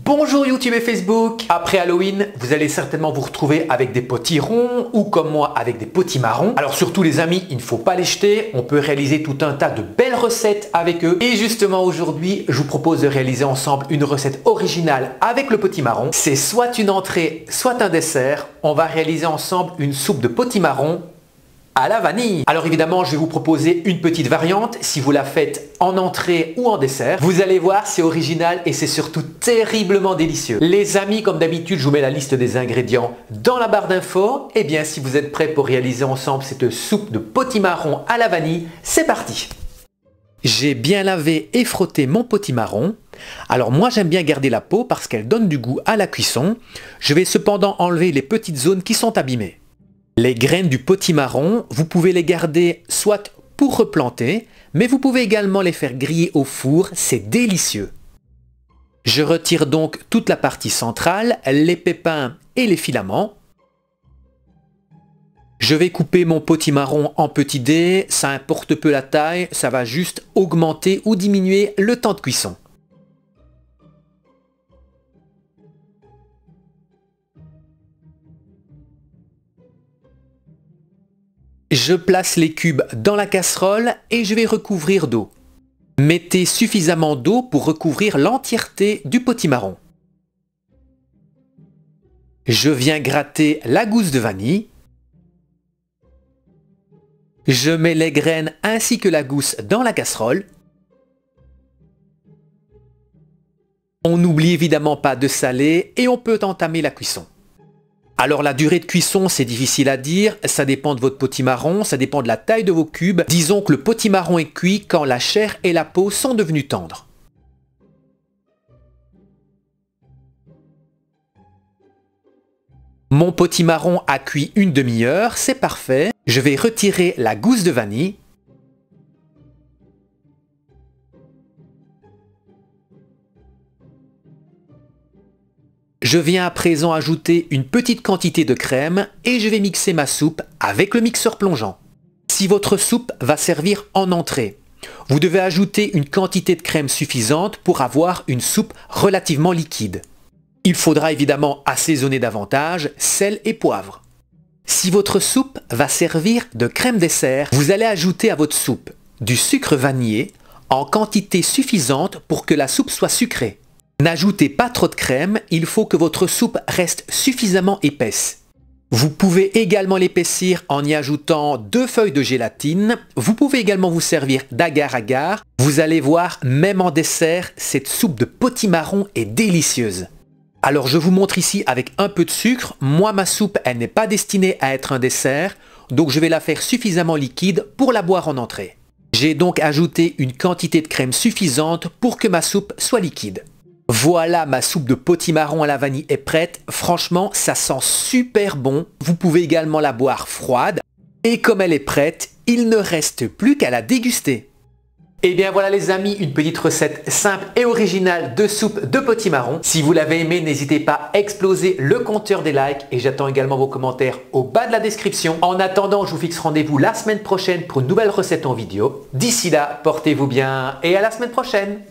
Bonjour YouTube et Facebook. Après Halloween, vous allez certainement vous retrouver avec des potirons ou comme moi avec des potimarrons. Alors surtout les amis, il ne faut pas les jeter. On peut réaliser tout un tas de belles recettes avec eux. Et justement aujourd'hui, je vous propose de réaliser ensemble une recette originale avec le potimarron. C'est soit une entrée, soit un dessert. On va réaliser ensemble une soupe de potimarron à la vanille. Alors évidemment, je vais vous proposer une petite variante. Si vous la faites en entrée ou en dessert, vous allez voir, c'est original et c'est surtout terriblement délicieux. Les amis, comme d'habitude, je vous mets la liste des ingrédients dans la barre d'infos. Et bien, si vous êtes prêts pour réaliser ensemble cette soupe de potimarron à la vanille, c'est parti. J'ai bien lavé et frotté mon potimarron. Alors moi, j'aime bien garder la peau parce qu'elle donne du goût à la cuisson. Je vais cependant enlever les petites zones qui sont abîmées. Les graines du potimarron, vous pouvez les garder soit pour replanter, mais vous pouvez également les faire griller au four, c'est délicieux. Je retire donc toute la partie centrale, les pépins et les filaments. Je vais couper mon potimarron en petits dés, ça importe peu la taille, ça va juste augmenter ou diminuer le temps de cuisson. Je place les cubes dans la casserole et je vais recouvrir d'eau. Mettez suffisamment d'eau pour recouvrir l'entièreté du potimarron. Je viens gratter la gousse de vanille. Je mets les graines ainsi que la gousse dans la casserole. On n'oublie évidemment pas de saler et on peut entamer la cuisson. Alors la durée de cuisson, c'est difficile à dire, ça dépend de votre potimarron, ça dépend de la taille de vos cubes. Disons que le potimarron est cuit quand la chair et la peau sont devenus tendres. Mon potimarron a cuit une demi-heure, c'est parfait. Je vais retirer la gousse de vanille. Je viens à présent ajouter une petite quantité de crème et je vais mixer ma soupe avec le mixeur plongeant. Si votre soupe va servir en entrée, vous devez ajouter une quantité de crème suffisante pour avoir une soupe relativement liquide. Il faudra évidemment assaisonner davantage, sel et poivre. Si votre soupe va servir de crème dessert, vous allez ajouter à votre soupe du sucre vanillé en quantité suffisante pour que la soupe soit sucrée. N'ajoutez pas trop de crème, il faut que votre soupe reste suffisamment épaisse. Vous pouvez également l'épaissir en y ajoutant 2 feuilles de gélatine. Vous pouvez également vous servir d'agar-agar. Vous allez voir, même en dessert, cette soupe de potimarron est délicieuse. Alors je vous montre ici avec un peu de sucre. Moi, ma soupe, elle n'est pas destinée à être un dessert, donc je vais la faire suffisamment liquide pour la boire en entrée. J'ai donc ajouté une quantité de crème suffisante pour que ma soupe soit liquide. Voilà, ma soupe de potimarron à la vanille est prête. Franchement, ça sent super bon. Vous pouvez également la boire froide. Et comme elle est prête, il ne reste plus qu'à la déguster. Et bien voilà les amis, une petite recette simple et originale de soupe de potimarron. Si vous l'avez aimé, n'hésitez pas à exploser le compteur des likes et j'attends également vos commentaires au bas de la description. En attendant, je vous fixe rendez-vous la semaine prochaine pour une nouvelle recette en vidéo. D'ici là, portez-vous bien et à la semaine prochaine.